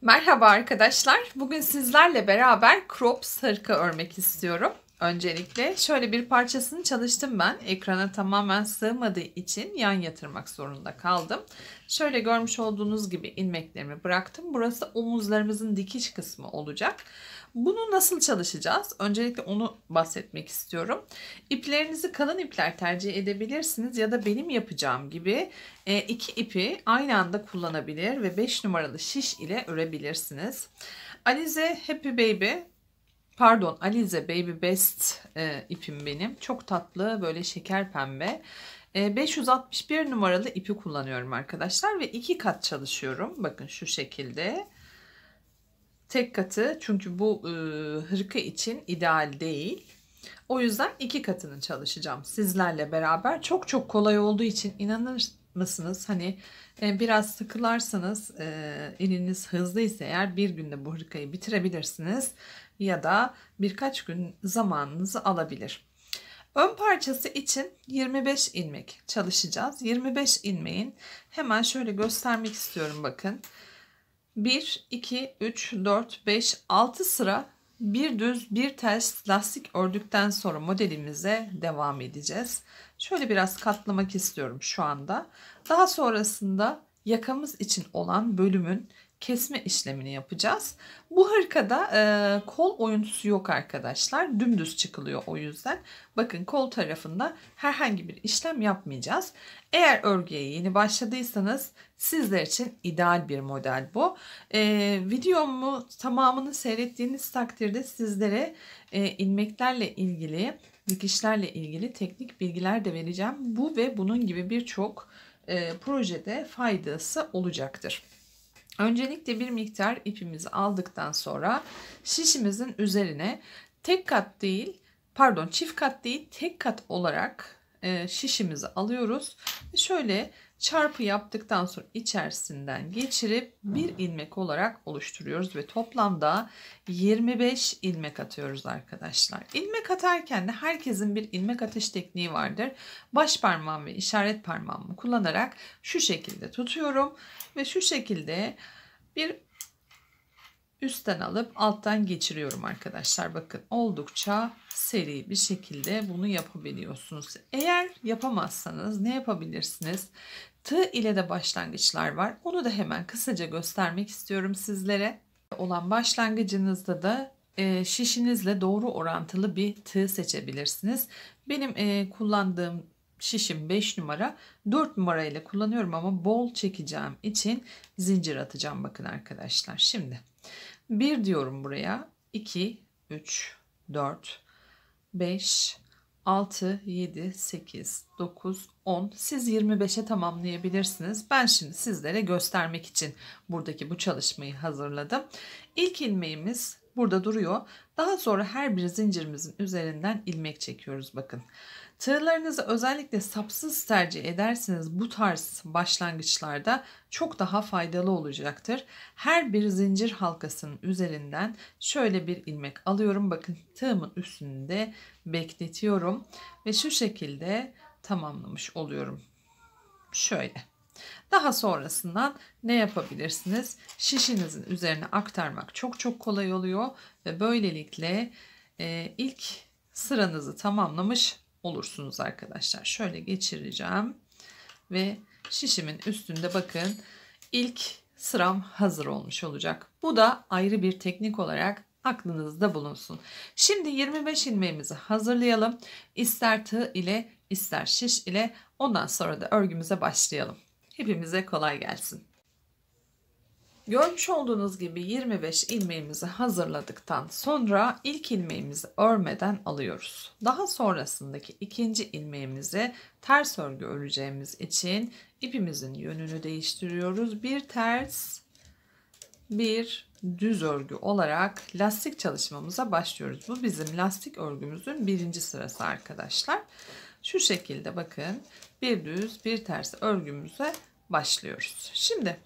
Merhaba arkadaşlar. Bugün sizlerle beraber crop hırka örmek istiyorum. Öncelikle şöyle bir parçasını çalıştım ben. Ekrana tamamen sığmadığı için yan yatırmak zorunda kaldım. Şöyle görmüş olduğunuz gibi ilmeklerimi bıraktım. Burası omuzlarımızın dikiş kısmı olacak. Bunu nasıl çalışacağız? Öncelikle onu bahsetmek istiyorum. İplerinizi kalın ipler tercih edebilirsiniz ya da benim yapacağım gibi iki ipi aynı anda kullanabilir ve 5 numaralı şiş ile örebilirsiniz. Alize Happy Baby, pardon Alize Baby Best ipim benim. Çok tatlı, böyle şeker pembe. 561 numaralı ipi kullanıyorum arkadaşlar ve 2 kat çalışıyorum. Bakın şu şekilde. Tek katı, çünkü bu hırka için ideal değil. O yüzden 2 katını çalışacağım sizlerle beraber. Çok kolay olduğu için inanır mısınız? Hani biraz sıkılarsanız, eliniz hızlıysa eğer bir günde bu hırkayı bitirebilirsiniz ya da birkaç gün zamanınızı alabilir. Ön parçası için 25 ilmek çalışacağız. 25 ilmeğin hemen şöyle göstermek istiyorum, bakın. 1, 2, 3, 4, 5, 6 sıra bir düz bir ters lastik ördükten sonra modelimize devam edeceğiz. Şöyle biraz katlamak istiyorum şu anda. Daha sonrasında yakamız için olan bölümün kesme işlemini yapacağız. Bu hırkada kol oyuntusu yok arkadaşlar. Dümdüz çıkılıyor o yüzden. Bakın, kol tarafında herhangi bir işlem yapmayacağız. Eğer örgüye yeni başladıysanız sizler için ideal bir model bu. Videomu tamamını seyrettiğiniz takdirde sizlere ilmeklerle ilgili, dikişlerle ilgili teknik bilgiler de vereceğim. Bu ve bunun gibi birçok projede faydası olacaktır. Öncelikle bir miktar ipimizi aldıktan sonra şişimizin üzerine tek kat değil, pardon çift kat değil, tek kat olarak şişimizi alıyoruz. Şöyle çarpı yaptıktan sonra içerisinden geçirip bir ilmek olarak oluşturuyoruz ve toplamda 25 ilmek atıyoruz arkadaşlar. İlmek atarken de herkesin bir ilmek atış tekniği vardır. Baş parmağım ve işaret parmağımı kullanarak şu şekilde tutuyorum ve şu şekilde bir üstten alıp alttan geçiriyorum arkadaşlar. Bakın, oldukça seri bir şekilde bunu yapabiliyorsunuz. Eğer yapamazsanız ne yapabilirsiniz? Tığ ile de başlangıçlar var. Onu da hemen kısaca göstermek istiyorum sizlere. Olan başlangıcınızda da şişinizle doğru orantılı bir tığ seçebilirsiniz. Benim kullandığım şişim 5 numara. 4 numara ile kullanıyorum ama bol çekeceğim için zincir atacağım. Bakın arkadaşlar, şimdi 1 diyorum buraya, 2, 3, 4, 5, 6, 7, 8, 9, 10. Siz 25'e tamamlayabilirsiniz. Ben şimdi sizlere göstermek için buradaki bu çalışmayı hazırladım. İlk ilmeğimiz burada duruyor. Daha sonra her bir zincirimizin üzerinden ilmek çekiyoruz. Bakın. Tığlarınızı özellikle sapsız tercih ederseniz bu tarz başlangıçlarda çok daha faydalı olacaktır. Her bir zincir halkasının üzerinden şöyle bir ilmek alıyorum. Bakın, tığımın üstünde bekletiyorum ve şu şekilde tamamlamış oluyorum. Şöyle. Daha sonrasından ne yapabilirsiniz? Şişinizin üzerine aktarmak çok kolay oluyor ve böylelikle ilk sıranızı tamamlamış olursunuz arkadaşlar. Şöyle geçireceğim ve şişimin üstünde bakın ilk sıram hazır olmuş olacak. Bu da ayrı bir teknik olarak aklınızda bulunsun. Şimdi 25 ilmeğimizi hazırlayalım. İster tığ ile ister şiş ile, ondan sonra da örgümüze başlayalım. Hepimize kolay gelsin. Görmüş olduğunuz gibi 25 ilmeğimizi hazırladıktan sonra ilk ilmeğimizi örmeden alıyoruz. Daha sonrasındaki ikinci ilmeğimizi ters örgü öreceğimiz için ipimizin yönünü değiştiriyoruz. Bir ters, bir düz örgü olarak lastik çalışmamıza başlıyoruz. Bu bizim lastik örgümüzün birinci sırası arkadaşlar. Şu şekilde bakın, bir düz bir ters örgümüze başlıyoruz. Şimdi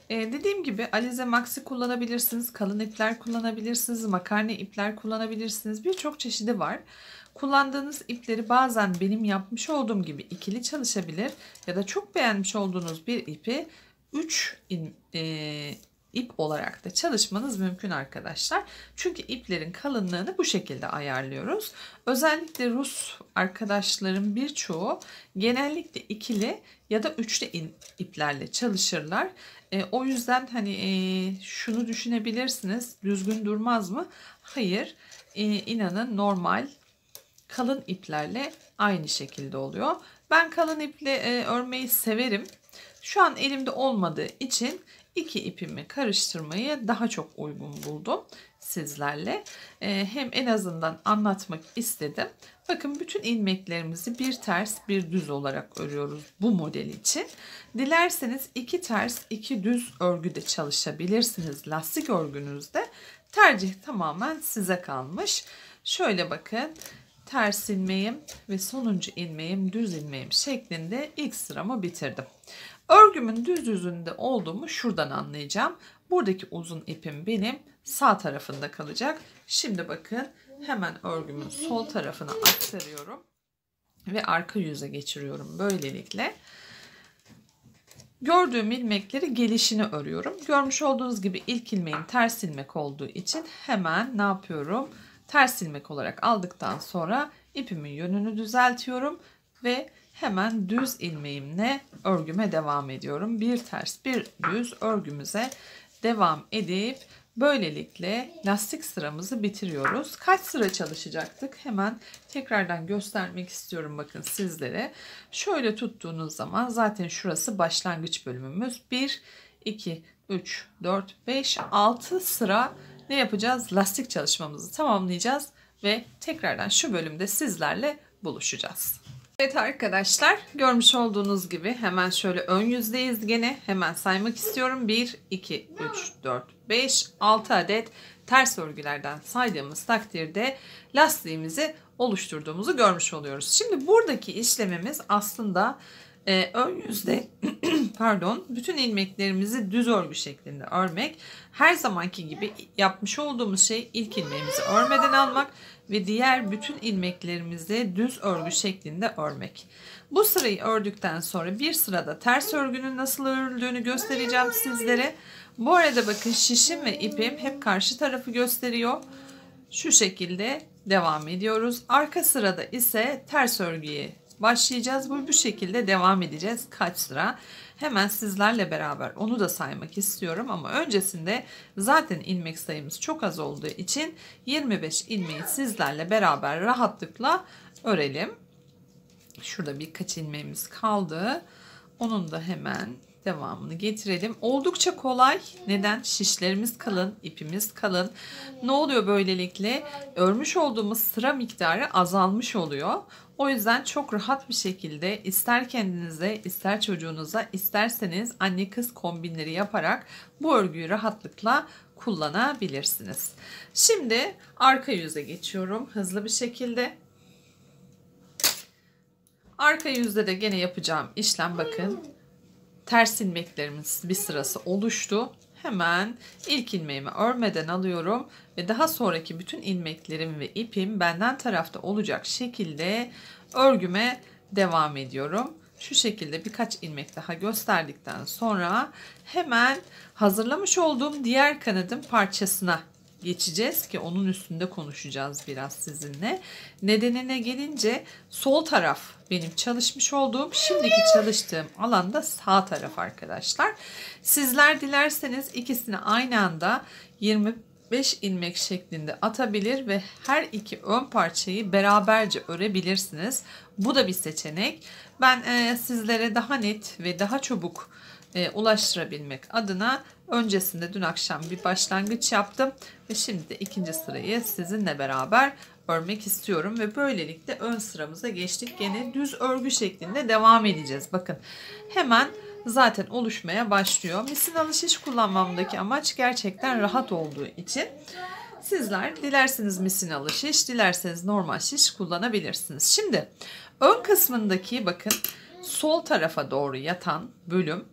dediğim gibi Alize Maxi kullanabilirsiniz, kalın ipler kullanabilirsiniz, makarna ipler kullanabilirsiniz. Birçok çeşidi var. Kullandığınız ipleri bazen benim yapmış olduğum gibi ikili çalışabilir ya da çok beğenmiş olduğunuz bir ipi 3 ip olarak da çalışmanız mümkün arkadaşlar. Çünkü iplerin kalınlığını bu şekilde ayarlıyoruz. Özellikle Rus arkadaşların birçoğu genellikle ikili ya da üçlü iplerle çalışırlar. O yüzden hani şunu düşünebilirsiniz, düzgün durmaz mı? Hayır, inanın normal kalın iplerle aynı şekilde oluyor. Ben kalın iple örmeyi severim. Şu an elimde olmadığı için iki ipimi karıştırmayı daha çok uygun buldum sizlerle. Hem en azından anlatmak istedim. Bakın bütün ilmeklerimizi bir ters bir düz olarak örüyoruz bu model için. Dilerseniz iki ters iki düz örgüde çalışabilirsiniz lastik örgünüzde. Tercih tamamen size kalmış. Şöyle bakın. Ters ilmeğim ve sonuncu ilmeğim düz ilmeğim şeklinde ilk sıramı bitirdim. Örgümün düz yüzünde olduğumu şuradan anlayacağım. Buradaki uzun ipim benim sağ tarafında kalacak. Şimdi bakın hemen örgümün sol tarafına aktarıyorum ve arka yüze geçiriyorum böylelikle. Gördüğüm ilmekleri gelişini örüyorum. Görmüş olduğunuz gibi ilk ilmeğim ters ilmek olduğu için hemen ne yapıyorum? Ters ilmek olarak aldıktan sonra ipimin yönünü düzeltiyorum ve hemen düz ilmeğimle örgüme devam ediyorum. Bir ters bir düz örgümüze devam edip böylelikle lastik sıramızı bitiriyoruz. Kaç sıra çalışacaktık? Hemen tekrardan göstermek istiyorum bakın sizlere. Şöyle tuttuğunuz zaman zaten şurası başlangıç bölümümüz. 1, 2, 3, 4, 5, 6 sıra ne yapacağız? Lastik çalışmamızı tamamlayacağız ve tekrardan şu bölümde sizlerle buluşacağız. Evet arkadaşlar, görmüş olduğunuz gibi hemen şöyle ön yüzdeyiz gene. Hemen saymak istiyorum. 1, 2, 3, 4, 5, 6 adet ters örgülerden saydığımız takdirde lastiğimizi oluşturduğumuzu görmüş oluyoruz. Şimdi buradaki işlemimiz aslında ön yüzde pardon, bütün ilmeklerimizi düz örgü şeklinde örmek. Her zamanki gibi yapmış olduğumuz şey ilk ilmeğimizi örmeden almak ve diğer bütün ilmeklerimizi düz örgü şeklinde örmek. Bu sırayı ördükten sonra bir sırada ters örgünün nasıl örüldüğünü göstereceğim sizlere. Bu arada bakın şişim ve ipim hep karşı tarafı gösteriyor. Şu şekilde devam ediyoruz. Arka sırada ise ters örgüye başlayacağız. Bu şekilde devam edeceğiz. Kaç sıra? Hemen sizlerle beraber onu da saymak istiyorum ama öncesinde zaten ilmek sayımız çok az olduğu için 25 ilmeği sizlerle beraber rahatlıkla örelim. Şurada birkaç ilmeğimiz kaldı. Onun da hemen devamını getirelim. Oldukça kolay. Neden? Şişlerimiz kalın, ipimiz kalın. Ne oluyor böylelikle? Örmüş olduğumuz sıra miktarı azalmış oluyor. O yüzden çok rahat bir şekilde ister kendinize, ister çocuğunuza, isterseniz anne kız kombinleri yaparak bu örgüyü rahatlıkla kullanabilirsiniz. Şimdi arka yüze geçiyorum hızlı bir şekilde. Arka yüzde de gene yapacağım işlem bakın. Ters ilmeklerimiz bir sırası oluştu. Hemen ilk ilmeğimi örmeden alıyorum ve daha sonraki bütün ilmeklerim ve ipim benden tarafta olacak şekilde örgüme devam ediyorum. Şu şekilde birkaç ilmek daha gösterdikten sonra hemen hazırlamış olduğum diğer kanadın parçasına geçeceğiz ki onun üstünde konuşacağız biraz sizinle. Nedenine gelince sol taraf benim çalışmış olduğum, şimdiki çalıştığım alanda sağ taraf arkadaşlar. Sizler dilerseniz ikisini aynı anda 25 ilmek şeklinde atabilir ve her iki ön parçayı beraberce örebilirsiniz. Bu da bir seçenek. Ben sizlere daha net ve daha çabuk ulaştırabilmek adına öncesinde dün akşam bir başlangıç yaptım ve şimdi de ikinci sırayı sizinle beraber örmek istiyorum ve böylelikle ön sıramıza geçtik. Gene düz örgü şeklinde devam edeceğiz. Bakın hemen zaten oluşmaya başlıyor. Misinalı şiş kullanmamdaki amaç gerçekten rahat olduğu için sizler dilerseniz misinalı şiş, dilerseniz normal şiş kullanabilirsiniz. Şimdi ön kısmındaki bakın sol tarafa doğru yatan bölüm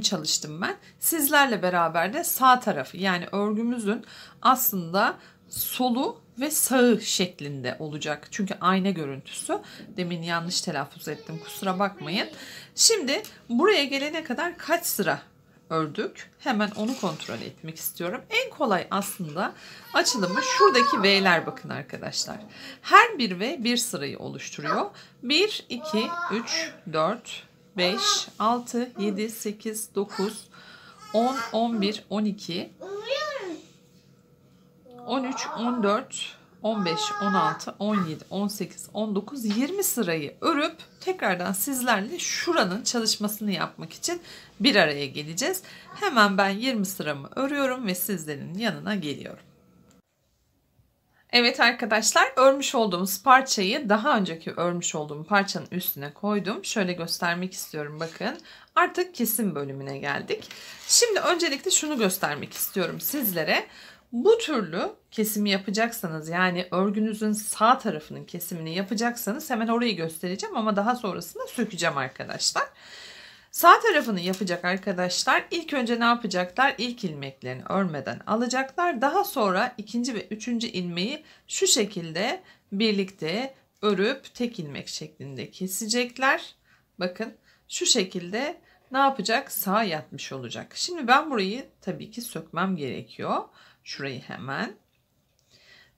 çalıştım ben. Sizlerle beraber de sağ tarafı yani örgümüzün aslında solu ve sağı şeklinde olacak. Çünkü ayna görüntüsü. Demin yanlış telaffuz ettim. Kusura bakmayın. Şimdi buraya gelene kadar kaç sıra ördük. Hemen onu kontrol etmek istiyorum. En kolay aslında açılımı şuradaki V'ler, bakın arkadaşlar. Her bir V bir sırayı oluşturuyor. 1, 2, 3, 4, 5, 6, 7, 8, 9, 10, 11, 12, 13, 14, 15, 16, 17, 18, 19, 20 sırayı örüp tekrardan sizlerle şuranın çalışmasını yapmak için bir araya geleceğiz. Hemen ben 20 sıramı örüyorum ve sizlerin yanına geliyorum. Evet arkadaşlar, örmüş olduğumuz parçayı daha önceki örmüş olduğum parçanın üstüne koydum. Şöyle göstermek istiyorum, bakın. Artık kesim bölümüne geldik. Şimdi öncelikle şunu göstermek istiyorum sizlere. Bu türlü kesimi yapacaksanız, yani örgünüzün sağ tarafının kesimini yapacaksanız hemen orayı göstereceğim ama daha sonrasında sökeceğim arkadaşlar. Sağ tarafını yapacak arkadaşlar ilk önce ne yapacaklar? İlk ilmeklerini örmeden alacaklar. Daha sonra ikinci ve üçüncü ilmeği şu şekilde birlikte örüp tek ilmek şeklinde kesecekler. Bakın şu şekilde ne yapacak? Sağa yatmış olacak. Şimdi ben burayı tabii ki sökmem gerekiyor. Şurayı hemen.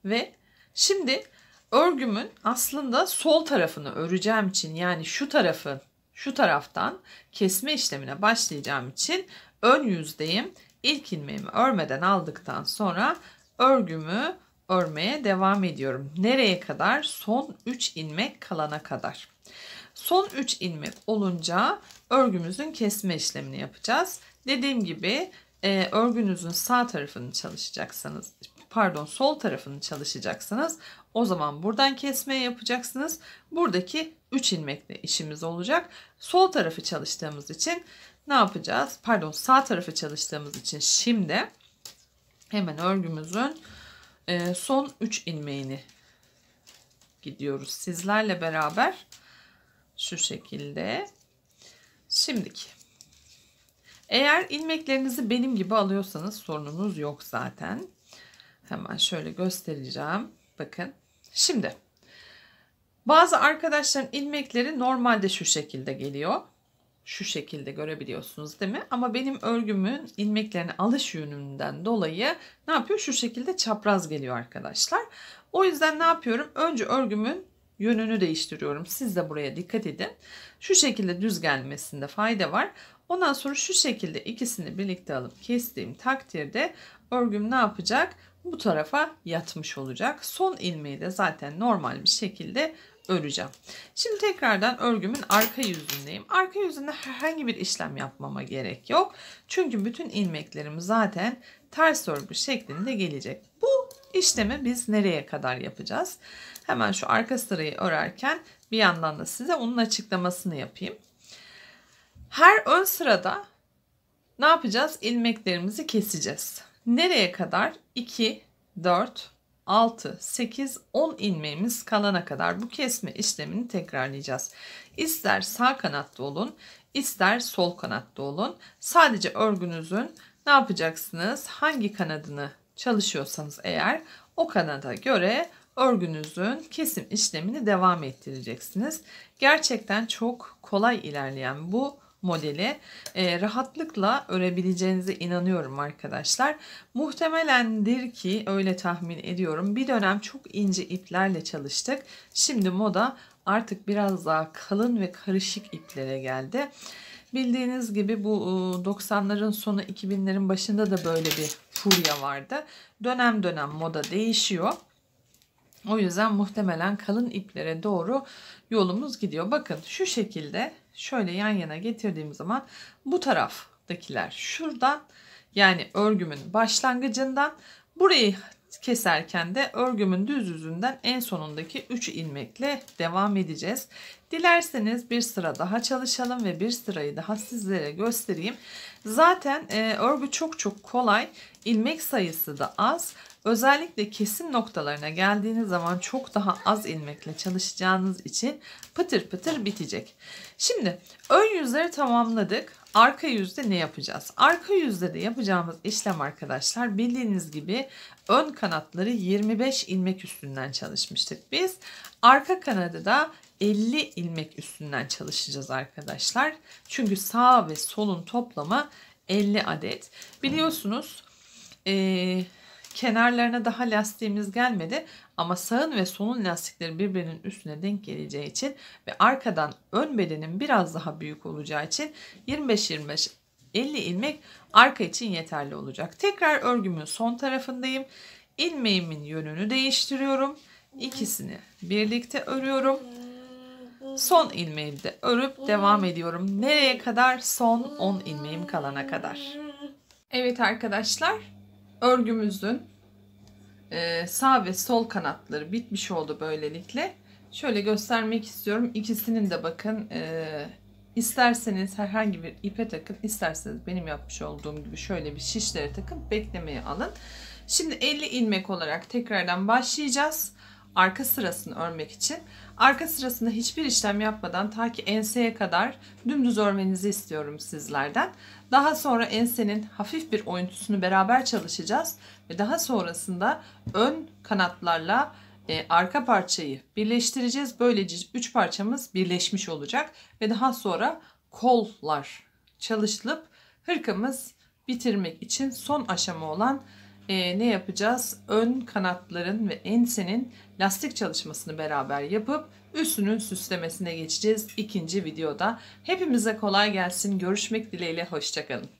Ve şimdi örgümün aslında sol tarafını öreceğim için, yani şu taraftan kesme işlemine başlayacağım için ön yüzdeyim. İlk ilmeğimi örmeden aldıktan sonra örgümü örmeye devam ediyorum. Nereye kadar? Son 3 ilmek kalana kadar. Son 3 ilmek olunca örgümüzün kesme işlemini yapacağız. Dediğim gibi örgünüzün sağ tarafını çalışacaksanız, sol tarafını çalışacaksanız o zaman buradan kesme yapacaksınız. Buradaki 3 ilmekle işimiz olacak. Sol tarafı çalıştığımız için ne yapacağız? Sağ tarafı çalıştığımız için şimdi hemen örgümüzün son 3 ilmeğini gidiyoruz sizlerle beraber. Şu şekilde. Şimdiki. Eğer ilmeklerinizi benim gibi alıyorsanız sorununuz yok zaten. Hemen şöyle göstereceğim. Bakın. Şimdi bazı arkadaşların ilmekleri normalde şu şekilde geliyor. Şu şekilde görebiliyorsunuz değil mi? Ama benim örgümün ilmeklerine alış yönünden dolayı ne yapıyor? Şu şekilde çapraz geliyor arkadaşlar. O yüzden ne yapıyorum? Önce örgümün yönünü değiştiriyorum. Siz de buraya dikkat edin. Şu şekilde düz gelmesinde fayda var. Ondan sonra şu şekilde ikisini birlikte alıp kestiğim takdirde örgüm ne yapacak? Bu tarafa yatmış olacak. Son ilmeği de zaten normal bir şekilde öreceğim. Şimdi tekrardan örgümün arka yüzündeyim. Arka yüzünde herhangi bir işlem yapmama gerek yok. Çünkü bütün ilmeklerim zaten ters örgü şeklinde gelecek. Bu işlemi biz nereye kadar yapacağız? Hemen şu arka sırayı örerken bir yandan da size onun açıklamasını yapayım. Her ön sırada ne yapacağız? İlmeklerimizi keseceğiz. Nereye kadar? 2, 4, 6, 8, 10 ilmeğimiz kalana kadar bu kesme işlemini tekrarlayacağız. İster sağ kanatta olun, ister sol kanatta olun. Sadece örgünüzün ne yapacaksınız? Hangi kanadını çalışıyorsanız eğer o kanada göre örgünüzün kesim işlemini devam ettireceksiniz. Gerçekten çok kolay ilerleyen bu modeli rahatlıkla örebileceğinize inanıyorum arkadaşlar. Muhtemelendir ki öyle tahmin ediyorum. Bir dönem çok ince iplerle çalıştık. Şimdi moda artık biraz daha kalın ve karışık iplere geldi. Bildiğiniz gibi bu 90'ların sonu 2000'lerin başında da böyle bir furya vardı. Dönem dönem moda değişiyor. O yüzden muhtemelen kalın iplere doğru yolumuz gidiyor. Bakın şu şekilde şöyle yan yana getirdiğim zaman bu taraftakiler şuradan, yani örgümün başlangıcından, burayı keserken de örgümün düz yüzünden en sonundaki 3 ilmekle devam edeceğiz. Dilerseniz bir sıra daha çalışalım ve bir sırayı daha sizlere göstereyim. Zaten örgü çok kolay. İlmek sayısı da az. Özellikle kesim noktalarına geldiğiniz zaman çok daha az ilmekle çalışacağınız için pıtır pıtır bitecek. Şimdi ön yüzleri tamamladık. Arka yüzde ne yapacağız? Arka yüzde de yapacağımız işlem arkadaşlar, bildiğiniz gibi ön kanatları 25 ilmek üstünden çalışmıştık biz. Arka kanadı da 50 ilmek üstünden çalışacağız arkadaşlar. Çünkü sağ ve solun toplamı 50 adet. Biliyorsunuz kenarlarına daha lastiğimiz gelmedi ama sağın ve solun lastikleri birbirinin üstüne denk geleceği için ve arkadan ön bedenin biraz daha büyük olacağı için 25-25 50 ilmek arka için yeterli olacak. Tekrar örgümün son tarafındayım. İlmeğimin yönünü değiştiriyorum. İkisini birlikte örüyorum. Son ilmeğimi de örüp devam ediyorum. Nereye kadar? Son 10 ilmeğim kalana kadar. Evet arkadaşlar, örgümüzün sağ ve sol kanatları bitmiş oldu böylelikle. Şöyle göstermek istiyorum. İkisinin de bakın isterseniz herhangi bir ipe takın, isterseniz benim yapmış olduğum gibi şöyle bir şişlere takıp beklemeye alın. Şimdi 50 ilmek olarak tekrardan başlayacağız. Arka sırasını örmek için. Arka sırasında hiçbir işlem yapmadan ta ki enseye kadar dümdüz örmenizi istiyorum sizlerden. Daha sonra ensenin hafif bir oyuntusunu beraber çalışacağız. Ve daha sonrasında ön kanatlarla arka parçayı birleştireceğiz. Böylece 3 parçamız birleşmiş olacak. Ve daha sonra kollar çalışılıp hırkamız bitirmek için son aşama olan ne yapacağız? Ön kanatların ve ensenin lastik çalışmasını beraber yapıp üstünün süslemesine geçeceğiz ikinci videoda. Hepimize kolay gelsin. Görüşmek dileğiyle. Hoşça kalın.